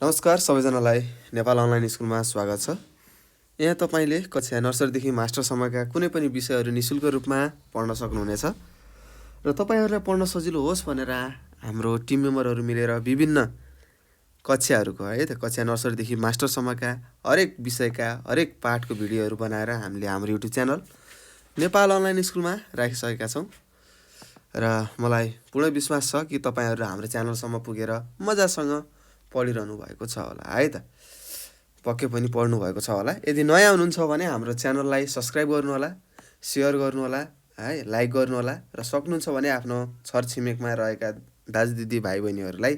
नमस्कार सबैजनालाई नेपाल अनलाइन स्कुलमा स्वागत छ। यहाँ तपाईले कक्षा नर्सरीदेखि मास्टरसम्मका कुनै पनि विषयहरू निशुल्क रूपमा पढ्न सक्नुहुनेछ र तपाईहरुलाई पढ्न सजिलो होस् भनेर हाम्रो टिम मेम्बरहरू मिलेर विभिन्न कक्षाहरूको त कक्षा नर्सरीदेखि मास्टरसम्मका हरेक विषयका हरेक पाठको भिडियोहरू बनाएर हामीले हाम्रो युट्युब च्यानल नेपाल अनलाइन स्कुलमा राखिसकेका छौं र मलाई पूर्ण विश्वास छ कि तपाईहरु हाम्रो च्यानलसम्म पुगेर मजासँग पढिरहनु भएको छ होला त पक्कै पनि पढ्नु भएको छ होला। यदि नयाँ हुनुहुन्छ भने हाम्रो च्यानललाई सब्स्क्राइब गर्नु होला, शेयर गर्नु होला, लाइक गर्नु होला र सक्नुहुन्छ भने आफ्नो छरछिमेकमा रहेका दाजुदिदी भाइबहिनीहरूलाई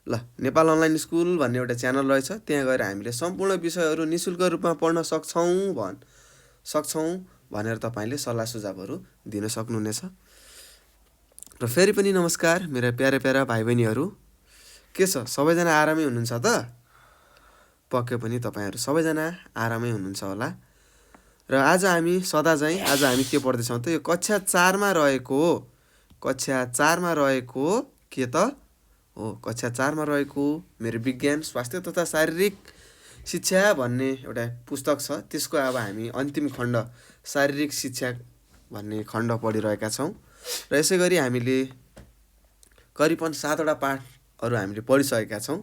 ल नेपाल अनलाइन स्कुल भन्ने एउटा च्यानल रहेछ, त्यहाँ गएर हामीले सम्पूर्ण विषयहरू निशुल्क रूपमा पढ्न सक्छौं भनेर तपाईले सल्लाह सुझावहरू दिन सक्नुहुनेछ। र फेरि पनि नमस्कार मेरा प्यारा भाइबहिनीहरू, के छ सबैजना आरामै हुनुहुन्छ त? पक्कै पनि तपाईहरु सबैजना आरामै हुनुहुन्छ होला। र आज हामी के पढ्दै छौं त? यो कक्षा 4 मा रहेको के त हो? कक्षा 4 मा रहेको मेरो विज्ञान स्वास्थ्य तथा शारीरिक शिक्षा भन्ने एउटा पुस्तक छ, त्यसको अब हामी अन्तिम खण्ड शारीरिक शिक्षा भन्ने खण्ड पढिरहेका छौं र यसैगरी हामीले करिबन 7 वटा पाठहरू हामीले पढिसकेका छौं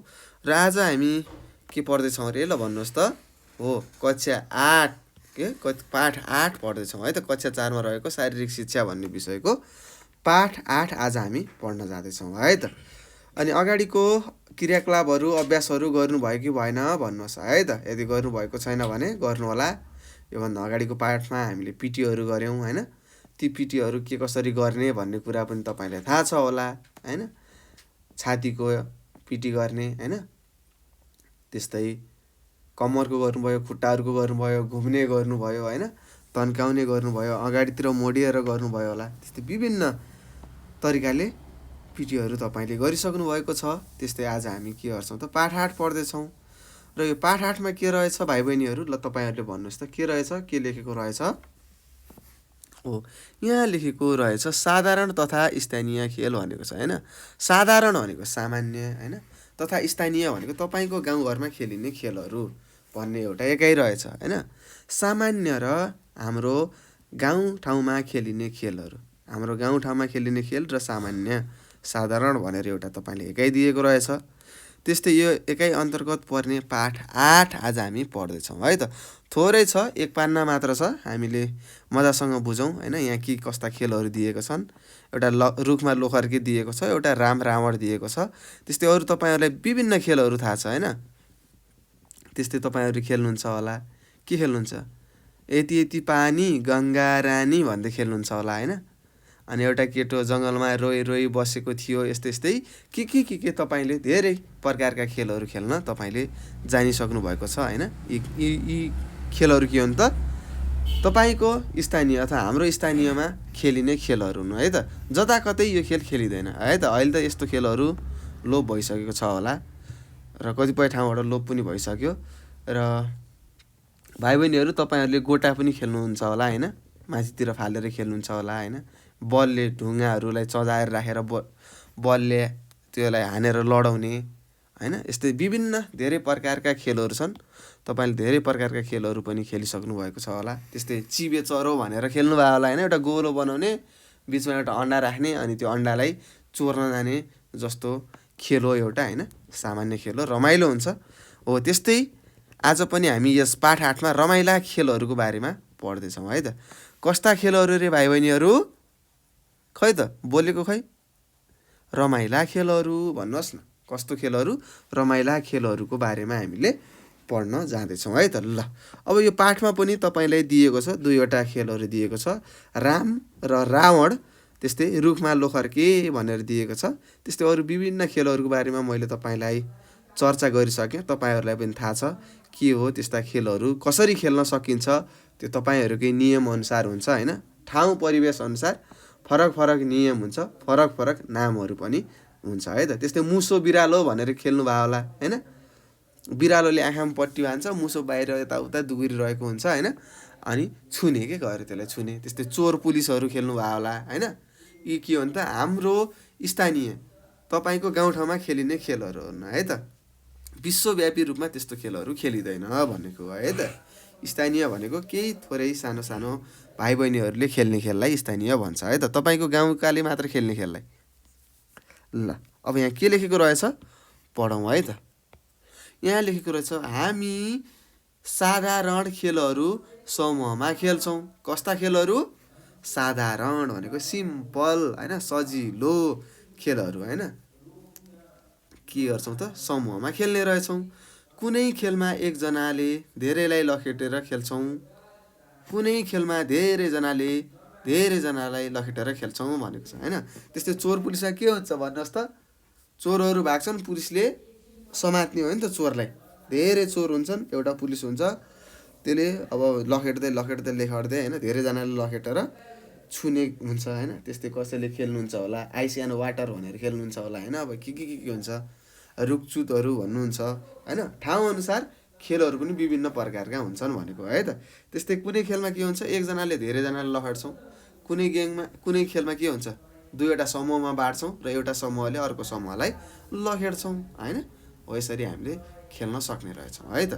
र आज हामी के पढ्दै छौं रे? ल भन्नुस् त। हो कक्षा 8 पाठ 8 पढ्दै छौं त। कक्षा 4 मा रहेको शारीरिक शिक्षा भन्ने विषयको पाठ 8 आज हामी पढ्न जाँदै छौं त। अनि अगाडिको क्रियाकलापहरू अभ्यासहरू गर्नुभयो कि भएन भन्नुस् त। यदि गर्नु भएको छैन भने गर्नु होला। यो भन्दा अगाडिको पाठमा हामीले पीटीहरू गर्यौं ती पीटीहरू के कसरी गर्ने भन्ने कुरा पनि तपाईलाई थाहा छ होला छातीको पीटी गर्ने त्यस्तै कम्मरको गर्नुभयो, खुट्टाहरूको गर्नुभयो, घुम्ने गर्नुभयो तन्काउने गर्नुभयो, अगाडितिर मोडिएर गर्नुभयो होला। त्यस्तै विभिन्न तरिकाले पीटीहरू तपाईले गरिसक्नु भएको छ। त्यस्तै आज हामी के गर्छौं त? पाठ 8 पढ्दै छौं र यो पाठ 8 मा के रहेछ भाइबहिनीहरू? ल तपाईहरुले भन्नुस् त के रहेछ, के लेखेको रहेछ? यहाँ लेखेको रहेछ साधारण तथा स्थानीय खेल भनेको छ साधारण भनेको सामान्य तथा स्थानीय भनेको तपाईको गाउँघरमा खेलिने खेलहरू भन्ने एउटा एकै रहेछ सामान्य र हाम्रो गाउँठाउँमा खेलिने खेलहरू, हाम्रो गाउँठाउँमा खेलिने खेल र साधारण भनेर एउटा तपाईले एकै दिएको रहेछ। त्यस्तै यो एकै अन्तर्गत पर्ने पाठ 8 आज हामी पढ्दै छौं त। थोरै छ, एक पान्ना मात्र छ, हामीले मजासँग बुझौं यहाँ के कस्ता खेलहरू दिएको छन्। एउटा रुखमा लोखर्के दिएको छ, एउटा राम रावण दिएको छ। त्यस्तै अरु तपाईहरुलाई विभिन्न खेलहरू थाहा छ त्यस्तै तपाईहरु खेल्नुहुन्छ होला। के खेल्नुहुन्छ? यति पानी गंगा रानी भन्दै खेल्नुहुन्छ होला अनि एउटा केटो जंगलमा रोई बसेको थियो। यस्तै के तपाईले धेरै प्रकारका खेलहरू खेल्न तपाईले जानिसक्नु भएको छ यी खेलहरू के हुन् त? तपाईको स्थानीय अथवा हाम्रो स्थानीयमा खेलिने खेलहरू हुन् त। जताकतै यो खेल खेलिदैन त। अहिले त यस्तो खेलहरू लोप भइसकेको छ होला र कतिपय ठाउँबाट लोप पनि भइसक्यो। र भाइबहिनीहरू तपाईहरुले गोटा पनि खेल्नुहुन्छ होला माथितिर फालेर खेल्नुहुन्छ होला बलले ढुङ्गाहरूलाई चजाएर राखेर बलले त्यसलाई हानेर लडाउने यस्तै विभिन्न धेरै प्रकारका खेलहरू छन्। तपाईले धेरै प्रकारका खेलहरू पनि खेलिसक्नु भएको छ होला। त्यस्तै 𝘂𝗶𝗹𝗹 भनेर खेल्नु भयो होला एउटा गोलो बनाउने, बीचमा एउटा अन्डा राख्ने अनि त्यो अन्डालाई चोर्न जाने जस्तो खेल हो एउटा सामान्य खेल हो, रमाइलो हुन्छ। हो त्यस्तै आज पनि हामी यस पाठ 8 मा रमाइला खेलहरूको बारेमा पढ्दै छौं त। कस्ता खेलहरू रे भाइबहिनीहरू? खै त बोलेको खै? रमाइला खेलहरू भन्नुहोस् न। कस्तो खेलहरू? रमाइला खेलहरूको बारेमा हामीले पढ्न जाँदै छौं त। ल अब यो पाठमा पनि तपाईलाई दिएको छ 2 वटा खेलहरू दिएको छ, राम र रावण, त्यस्तै रुखमा लोखर्के भनेर दिएको छ। त्यस्तै अरु विभिन्न खेलहरूको बारेमा मैले तपाईलाई चर्चा गरिसके। तपाईहरुलाई पनि थाहा छ के हो त्यस्ता खेलहरू, कसरी खेल्न सकिन्छ, त्यो तपाईहरुकै नियम अनुसार हुन्छ ठाउँ परिवेश अनुसार फरक नियम हुन्छ, फरक नामहरू पनि हुन्छ त। त्यस्तै मुसो बिरालो भनेर खेल्नु भयो होला बिरालोले आँखामा पट्टी बान्छ, मुसो बाहिर यताउता दुगुरिरहेको हुन्छ अनि छुने के गरे त्यसलाई छुने। त्यस्तै चोर पुलिसहरू खेल्नु भयो होला यी के हो त? हाम्रो स्थानीय तपाईको गाउँठाउँमा खेलिने खेलहरू हुन् त। विश्वव्यापी रूपमा त्यस्तो खेलहरू खेलिँदैन भनेको है त। स्थानीय भनेको केही थोरै सानो सानो भाइ बहिनीहरूले खेल्ने खेललाई स्थानीय भन्छ है त, तपाईँको गाउँकाले मात्र खेल्ने खेललाई। ल अब यहाँ के लेखेको रहेछ पढौँ है त। यहाँ लेखेको रहेछ हामी साधारण खेलहरू समूहमा खेल्छौँ। कस्ता खेलहरू? साधारण भनेको सिम्पल होइन, सजिलो खेलहरू होइन के गर्छौँ त समूहमा खेल्ने रहेछौँ। कुनै खेलमा एकजनाले धेरैलाई लखेटेर खेल्छौँ, कुनै खेलमा धेरैजनालाई लखेटेर खेल्छौँ भनेको छ होइन। त्यस्तै चोर पुलिसमा के हुन्छ भन्नुहोस् त? चोरहरू भाग्छन्, पुलिसले समात्ने हो नि त चोरलाई। धेरै चोर हुन्छन्, एउटा पुलिस हुन्छ, त्यसले अब लखेट्दै होइन धेरैजनाले लखेटेर छुने हुन्छ होइन। त्यस्तै कसैले खेल्नुहुन्छ होला आइस एन्ड वाटर भनेर खेल्नुहुन्छ होला होइन। अब के हुन्छ, रुखचुतहरू भन्नुहुन्छ होइन। ठाउँअनुसार खेलहरू पनि विभिन्न प्रकारका हुन्छन् भनेको है त। त्यस्तै कुनै खेलमा के हुन्छ, एकजनाले धेरैजनाले लखेट्छौँ। कुनै खेलमा के हुन्छ, दुईवटा समूहमा बाँड्छौँ र एउटा समूहले अर्को समूहलाई लखेट्छौँ होइन। हो यसरी हामीले खेल्न सक्ने रहेछौँ है त।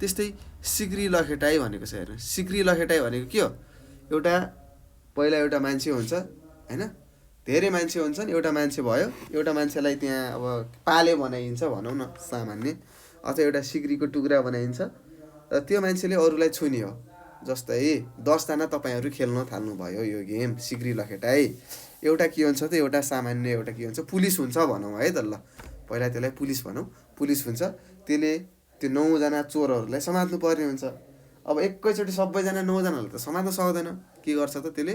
त्यस्तै सिक्री लखेटाइ भनेको छ हेर्नु। सिक्री लखेटाइ भनेको के हो? पहिला एउटा मान्छे हुन्छ होइन, धेरै मान्छे हुन्छन्, एउटा मान्छे भयो, एउटा मान्छेलाई त्यहाँ अब पाले बनाइन्छ भनौँ न सामान्य, अथवा एउटा सिक्रीको टुक्रा बनाइन्छ र त्यो मान्छेले अरूलाई छुने हो। जस्तै 10 जना तपाईँहरू खेल्न थाल्नुभयो यो गेम सिक्री लखेटाइ। एउटा के हुन्छ त, एउटा सामान्य एउटा के हुन्छ, पुलिस हुन्छ भनौँ है त। ल पहिला त्यसलाई पुलिस भनौँ। पुलिस हुन्छ, त्यसले त्यो 9 जना चोरहरूलाई समात्नु पर्ने हुन्छ। अब एकैचोटि सबैजना 9 जनालाई त समात्न सक्दैन। के गर्छ त त्यसले?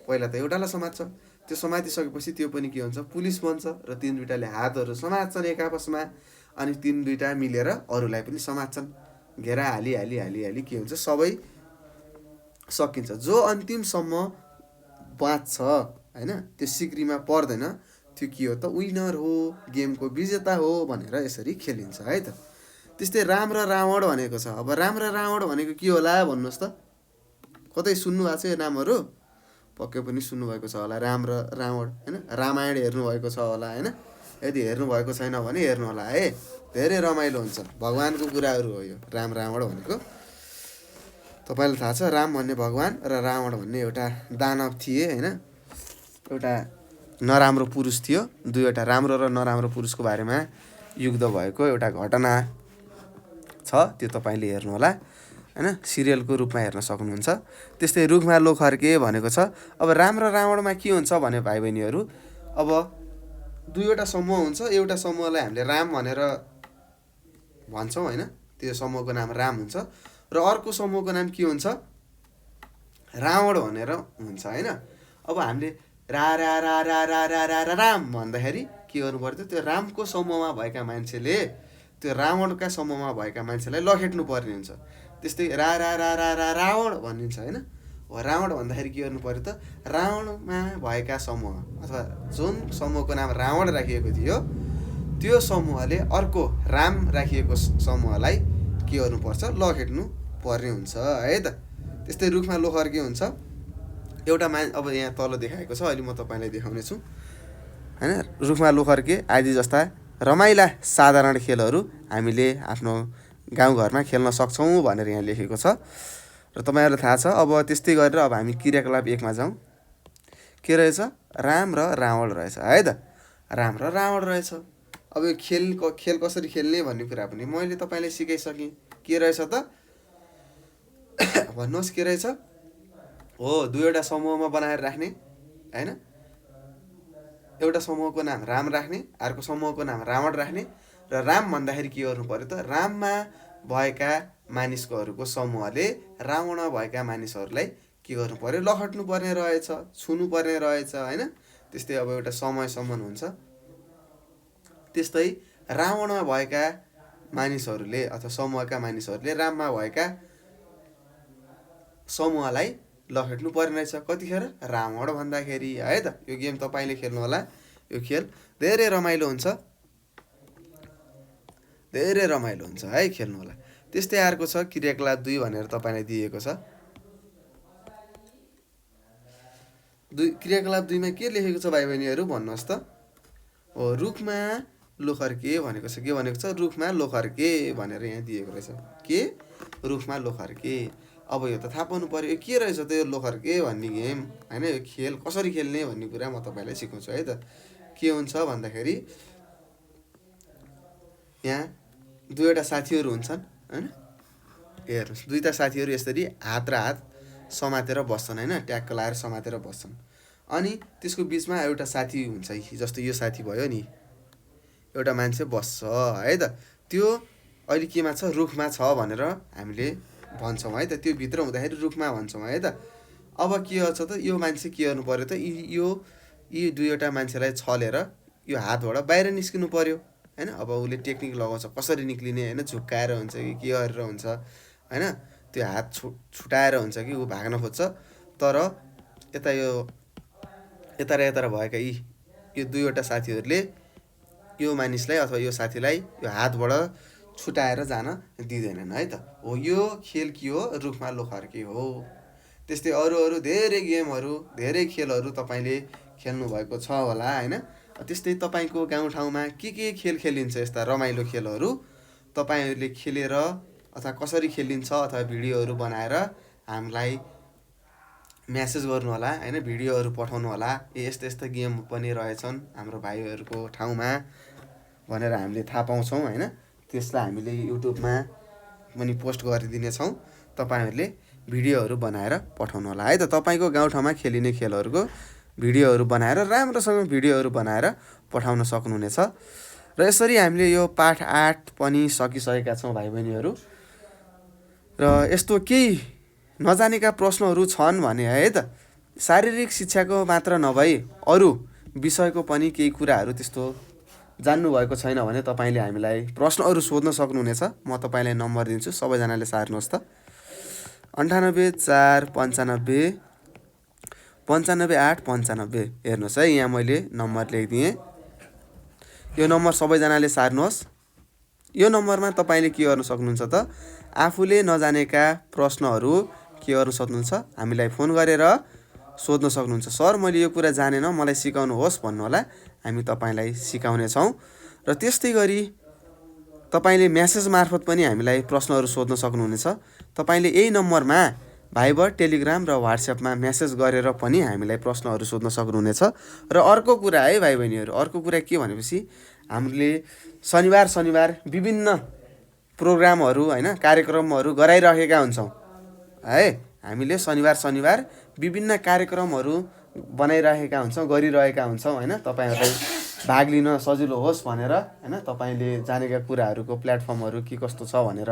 पहिला त एउटालाई समात्छ, त्यो समातिसकेपछि त्यो पनि के हुन्छ, पुलिस बन्छ र तीन दुईटाले हातहरू समात्छन् एक आपसमा, अनि तीन दुईटा मिलेर अरूलाई पनि समात्छन्। घेरा हाली के हुन्छ, सबै सकिन्छ। जो अन्तिमसम्म बाँच्छ होइन, त्यो सिक्रीमा पर्दैन, त्यो के हो त, विनर हो, गेमको विजेता हो भनेर यसरी खेलिन्छ है त। त्यस्तै राम र रावण भनेको छ। अब राम र रावण भनेको के होला भन्नुहोस् त? कतै सुन्नु भएको छ यो नामहरू? पक्कै पनि सुन्नुभएको छ होला, राम र रावण होइन। रामायण हेर्नुभएको छ होला होइन। यदि हेर्नुभएको छैन भने हेर्नु होला है, धेरै रमाइलो हुन्छ। भगवानको कुराहरू हो यो राम रावण भनेको। तपाईँलाई थाहा छ राम भन्ने भगवान र रावण भन्ने एउटा दानव थिए होइन। एउटा नराम्रो पुरुष थियो। दुईवटा राम्रो र नराम्रो पुरुषको बारेमा युद्ध भएको एउटा घटना छ, त्यो तपाईँले हेर्नु होला होइन, सिरियलको रूपमा हेर्न सक्नुहुन्छ। त्यस्तै रुखमा लोखर्के भनेको छ। अब राम र रावणमा के हुन्छ भने भाइ बहिनीहरू, अब दुईवटा समूह हुन्छ, एउटा समूहलाई हामीले राम भनेर भन्छौँ होइन, त्यो समूहको नाम राम हुन्छ, र अर्को समूहको नाम के हुन्छ, रावण भनेर हुन्छ होइन। अब हामीले राम भन्दाखेरि के गर्नु पर्थ्यो, त्यो रामको समूहमा भएका मान्छेले त्यो रावणका समूहमा भएका मान्छेलाई लखेट्नु पर्ने हुन्छ। त्यस्तै रावण भनिन्छ होइन। रावण भन्दाखेरि के गर्नु पर्यो त, रावणमा भएका समूह अथवा जुन समूहको नाम रावण राखिएको थियो त्यो समूहले अर्को राम राखिएको समूहलाई के गर्नुपर्छ, लखेट्नु पर्ने हुन्छ है त। त्यस्तै रुखमा लोखर्के हुन्छ। एउटा अब यहाँ तल देखाएको छ, अहिले म तपाईँलाई देखाउने छु होइन। रुखमा लोखर्के आदि जस्ता रमाइला साधारण खेलहरू हामीले आफ्नो गाउँघरमा खेल्न सक्छौँ भनेर यहाँ लेखेको छ र तपाईँहरूलाई थाहा छ। अब त्यस्तै गरेर अब हामी क्रियाकलाप 1 मा जाउँ। के रहेछ? राम र रावण रहेछ है त। राम र रावण रहेछ। अब यो खेल कसरी खेल्ने भन्ने कुरा पनि मैले तपाईँलाई सिकाइसकेँ। के रहेछ त भन्नुहोस्, के रहेछ? हो, दुईवटा समूहमा बनाएर राख्ने होइन। एउटा समूहको नाम राम राख्ने, अर्को समूहको नाम रावण राख्ने, र राम भन्दाखेरि के गर्नु पर्यो त, राममा भएका मानिसहरूको समूहले रावणमा भएका मानिसहरूलाई के गर्नु पर्यो, लखट्नु पर्ने रहेछ, छुनु पर्ने रहेछ होइन। त्यस्तै अब एउटा समयसम्म हुन्छ। त्यस्तै रावणमा भएका मानिसहरूले अथवा समूहका मानिसहरूले राममा भएका समूहलाई लखेट्नु पर्ने रहेछ। कतिखेर? रावण भन्दाखेरि है त। यो गेम तपाईँले खेल्नु होला। यो खेल धेरै रमाइलो हुन्छ, धेरै रमाइलो हुन्छ है, खेल्नु होला। त्यस्तै अर्को छ क्रियाकलाप 2 भनेर तपाईँलाई दिएको छ। क्रियाकलाप 2 मा के लेखेको छ भाइ बहिनीहरू भन्नुहोस् त? हो, रुखमा लोखर्के भनेको छ। के भनेको छ? रुखमा लोखर्के भनेर यहाँ दिएको रहेछ। के? रुखमा लोखर्के। अब यो त थाहा पाउनु पर्यो के रहेछ त यो लोखर्के भन्ने गेम हैन। यो खेल कसरी खेल्ने भन्ने कुरा म तपाईलाई सिकाउँछु है त। के हुन्छ भन्दाखेरि यहाँ दुईवटा साथीहरू हुन्छन् हैन। हेर्नुस्, दुईटा साथीहरू यसरी हात र हात समातेर बस्छन् हैन, ट्याक्क लाएर समातेर बस्छन्। अनि त्यसको बीचमा एउटा साथी हुन्छ, जस्तो यो साथी भयो नि, एउटा मान्छे बस्छ है त। त्यो अहिले केमा छ? रुखमा छ भनेर हामीले भन्छौँ है त। त्यो भित्र हुँदाखेरि रुखमा भन्छौँ है त। अब के गर्छ त? यो मान्छे के गर्नु पर्यो त? यी दुईवटा मान्छेलाई छलेर यो हातबाट बाहिर निस्किनु पर्यो हैन। अब उसले टेक्निक लगाउँछ कसरी निक्लिने हैन, झुक्काएर हुन्छ कि के गरेर हुन्छ हैन। त्यो हात छुटाएर हुन्छ कि ऊ भाग्न खोज्छ। तर यता र यता भएका यो दुईवटा साथीहरूले यो मानिसलाई अथवा यो साथीलाई यो हातबाट छुटाएर जान दिँदैनन् है त। हो यो खेल के हो? रुखमा लोखर्के हो। त्यस्तै अरू धेरै गेमहरू, धेरै खेलहरू तपाईले खेल्नु भएको छ होला हैन। त्यस्तै तपाईको गाउँठाउँमा के खेल खेलिन्छ यस्ता रमाइलो खेलहरू तपाईहरुले खेलेर अथवा कसरी खेलिन्छ अथवा भिडियोहरू बनाएर हामीलाई मेसेज गर्नु होला हैन, भिडियोहरू पठाउनु होला। यस्ता यस्ता गेम पनि रहेछन् हाम्रो भाइहरुको ठाउँमा भनेर हामीले थाहा पाउँछौं हैन। त्यसलाई हामीले युट्युबमा पनि पोस्ट गरिदिने छौं। तपाईहरुले भिडियोहरू बनाएर पठाउनु होला है त। तपाईको गाउँठाउँमा खेलिने खेलहरूको भिडियोहरू बनाएर राम्रोसँग भिडियोहरू बनाएर पठाउन सक्नुहुनेछ। र यसरी हामीले यो पाठ 8 पनि सकिसकेका छौं भाइ बहिनीहरू। र यस्तो केही नजानेका प्रश्नहरू छन् भने है त, शारीरिक शिक्षाको मात्र नभई अरू विषयको पनि केही कुराहरू त्यस्तो जान्नु भएको छैन भने तपाईले हामीलाई प्रश्नहरू सोध्न सक्नुहुनेछ। म तपाईलाई नम्बर दिन्छु, सबैजनाले सार्नुहोस् त। 98 4 95 95 8 95। हेर्नुहोस् है, यहाँ मैले नम्बर लेखिदिएँ। यो नम्बर सबैजनाले सार्नुहोस्। यो नम्बरमा तपाईले के गर्न सक्नुहुन्छ त? आफूले नजानेका प्रश्नहरू के गर्न सक्नुहुन्छ? हामीलाई फोन गरेर सोध्न सक्नुहुन्छ। सर मैले यो कुरा जानेन, मलाई सिकाउनुहोस् भन्नु होला। हामी तपाईलाई सिकाउने छौं। र त्यस्तै गरी तपाईले मेसेज मार्फत पनि हामीलाई प्रश्नहरू सोध्न सक्नुहुनेछ। तपाईले यही नम्बरमा भाइबर, टेलिग्राम र व्हाट्सएपमा मेसेज गरेर पनि हामीलाई प्रश्नहरू सोध्न सक्नुहुनेछ। र अर्को कुरा है भाइ बहिनीहरू, अर्को कुरा के भनेपछि हामीले शनिबार विभिन्न प्रोग्रामहरू हैन, कार्यक्रमहरू गराइरहेका हुन्छौं है। हामीले शनिबार विभिन्न कार्यक्रमहरू बनाइरहेका हुन्छौं, गरिरहेका हुन्छौं हैन। तपाईहरुलाई भाग लिन सजिलो होस् भनेर हैन, तपाईले जानेका कुराहरूको प्लेटफर्महरू के कस्तो छ भनेर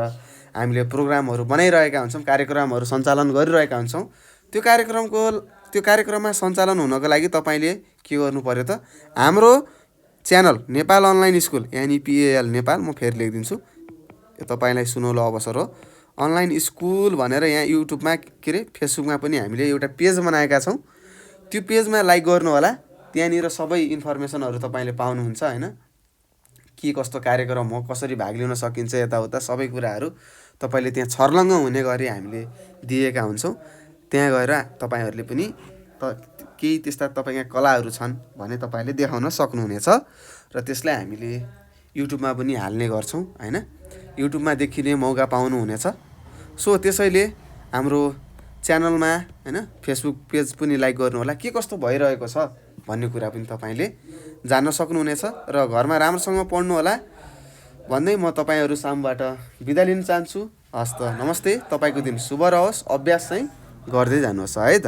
हामीले प्रोग्रामहरू बनाइरहेका हुन्छौं, कार्यक्रमहरू सञ्चालन गरिरहेका हुन्छौं। त्यो कार्यक्रममा सञ्चालन हुनको लागि तपाईले के गर्नु पर्यो त? हाम्रो channel Nepal online school NEPAL Nepal, म फेरि लेखिदिन्छु, यो तपाईलाई सुनौलो अवसर हो। अनलाइन स्कुल भनेर यहाँ युट्युबमा फेसबुकमा पनि हामीले एउटा पेज बनाएका छौं। त्यो पेजमा लाइक गर्नु होला। त्यहाँनिर सबै इन्फर्मेसनहरू तपाईले पाउनुहुन्छ हैन। के कस्तो कार्यक्रम हो, कसरी भाग लिन सकिन्छ, यताउता सबै कुराहरू तपाईले त्यहाँ छर्लङ्ग हुने गरी हामीले दिएका हुन्छौं। त्यहाँ गएर तपाईहरुले पनि केही त्यस्ता तपाईका कलाहरू छन् भने तपाईले देखाउन सक्नुहुनेछ। र त्यसलाई हामीले युट्युबमा पनि हाल्ने गर्छौं हैन। युट्युबमा देखिने मौका पाउनुहुनेछ। सो त्यसैले हाम्रो च्यानलमा हैन, फेसबुक पेज पनि लाइक गर्नु होला। के कस्तो भइरहेको छ भन्ने कुरा पनि तपाईले जान्न सक्नुहुनेछ। र घरमा राम्रोसँग पढ्नु होला भन्दै म तपाईहरु सामबाट बिदा लिन चाहन्छु। हस्त नमस्ते। तपाईको दिन शुभ रहोस्। अभ्यास चाहिँ गर्दै जानुहोस् है त।